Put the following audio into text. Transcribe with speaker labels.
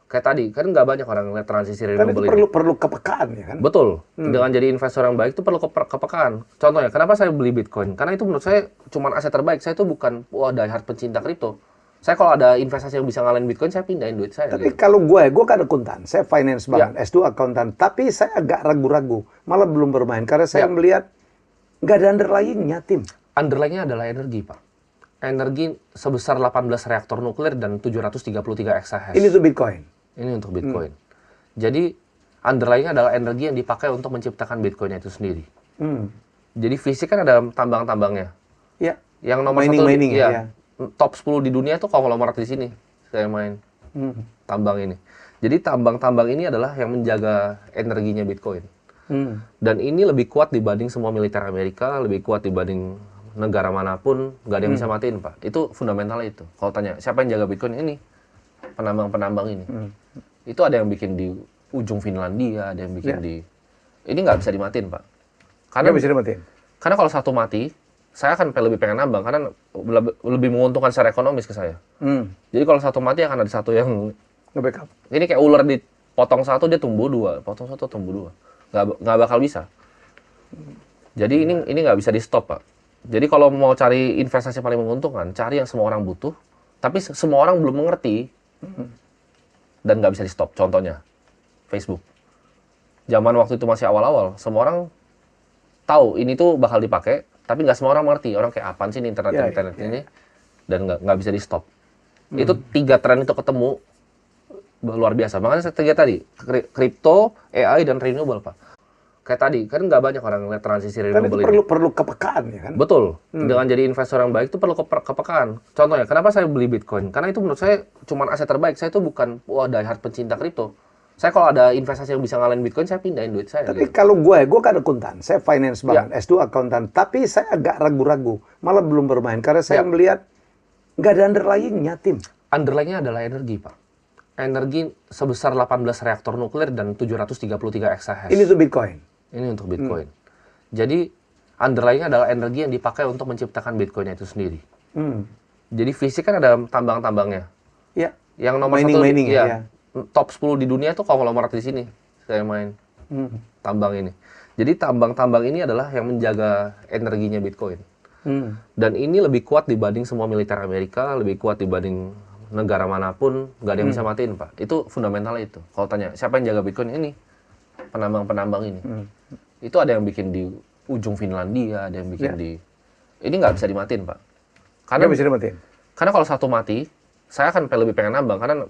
Speaker 1: Kayak tadi, kan nggak banyak orang ngeliat transisi
Speaker 2: Kan itu
Speaker 1: renewable ini.
Speaker 2: perlu kepekaan ya kan?
Speaker 1: Betul. Dengan jadi investor yang baik itu perlu kepekaan. Contohnya, kenapa saya beli Bitcoin? Karena itu menurut saya cuma aset terbaik. Saya itu bukan diehard pencinta kripto. Saya kalau ada investasi yang bisa ngalahin Bitcoin, saya pindahin duit saya.
Speaker 2: Tapi
Speaker 1: gitu.
Speaker 2: kalau gue kan akuntan, saya finance banget, S2 akuntan. Tapi saya agak ragu-ragu, malah belum bermain. Karena saya melihat nggak ada underlying-nya, Tim.
Speaker 1: Underlying-nya adalah energi, Pak. Energi sebesar 18 reaktor nuklir dan 733 exahash.
Speaker 2: Ini tuh Bitcoin.
Speaker 1: Ini untuk Bitcoin. Jadi, underlying adalah energi yang dipakai untuk menciptakan Bitcoin itu sendiri. Jadi, fisik kan ada tambang-tambangnya.
Speaker 2: Ya.
Speaker 1: Yang nomor
Speaker 2: Mining,
Speaker 1: satu,
Speaker 2: ya.
Speaker 1: top 10 di dunia itu konglomerat di sini. Saya main tambang ini. Jadi, tambang-tambang ini adalah yang menjaga energinya Bitcoin. Dan ini lebih kuat dibanding semua militer Amerika, lebih kuat dibanding negara manapun, nggak ada yang bisa matiin, Pak. Itu fundamentalnya itu. Kalau tanya, siapa yang jaga Bitcoin? Ini. Penambang-penambang ini. Itu ada yang bikin di ujung Finlandia, ada yang bikin di... Ini nggak bisa dimatiin, Pak. Karena
Speaker 2: Nggak bisa dimatiin?
Speaker 1: Karena kalau satu mati, saya akan lebih pengen nambang, karena lebih menguntungkan secara ekonomis ke saya. Jadi kalau satu mati akan ada satu yang...
Speaker 2: Nge-backup.
Speaker 1: Ini kayak ular dipotong satu, dia tumbuh dua. Potong satu, tumbuh dua. Nggak bakal bisa. Jadi ini nggak bisa di-stop, Pak. Jadi kalau mau cari investasi paling menguntungkan, cari yang semua orang butuh, tapi semua orang belum mengerti, dan nggak bisa di-stop. Contohnya, Facebook. Zaman waktu itu masih awal-awal, semua orang tahu ini tuh bakal dipakai, tapi nggak semua orang mengerti. Orang kayak apaan sih ini internet ini, dan nggak bisa di-stop. Itu 3 tren itu ketemu, luar biasa. Makanya saya tadi, kripto, AI, dan renewable, Pak. Kayak tadi, kan nggak banyak orang ngeliat transisi renewable
Speaker 2: ini. Kan itu perlu kepekaan ya kan?
Speaker 1: Betul. Dengan jadi investor yang baik itu perlu kepekaan. Contohnya, kenapa saya beli Bitcoin? Karena itu menurut saya cuma aset terbaik. Saya itu bukan diehard pencinta kripto. Saya kalau ada investasi yang bisa ngalahin Bitcoin, saya pindahin duit saya.
Speaker 2: Tapi kalau gue kan akuntan, saya finance banget, S2 akuntan. Tapi saya agak ragu-ragu, malah belum bermain. Karena saya melihat nggak ada underlying-nya, Tim.
Speaker 1: Underlying-nya adalah energi, Pak. Energi sebesar 18 reaktor nuklir dan 733 exahash.
Speaker 2: Ini tuh Bitcoin.
Speaker 1: Ini untuk Bitcoin. Jadi, underlying-nya adalah energi yang dipakai untuk menciptakan Bitcoin itu sendiri. Jadi, fisik kan ada tambang-tambangnya.
Speaker 2: Ya.
Speaker 1: Yang nomor
Speaker 2: mining,
Speaker 1: satu, top 10 di dunia itu konglomerat di sini. Saya main tambang ini. Jadi, tambang-tambang ini adalah yang menjaga energinya Bitcoin. Dan ini lebih kuat dibanding semua militer Amerika, lebih kuat dibanding negara manapun, nggak ada yang bisa matiin, Pak. Itu fundamentalnya itu. Kalau tanya, siapa yang jaga Bitcoin? Ini. Penambang-penambang ini. Itu ada yang bikin di ujung Finlandia, ada yang bikin di... Ini nggak bisa dimatiin, Pak.
Speaker 2: Nggak bisa dimatiin?
Speaker 1: Karena kalau satu mati, saya akan lebih pengen nambang, karena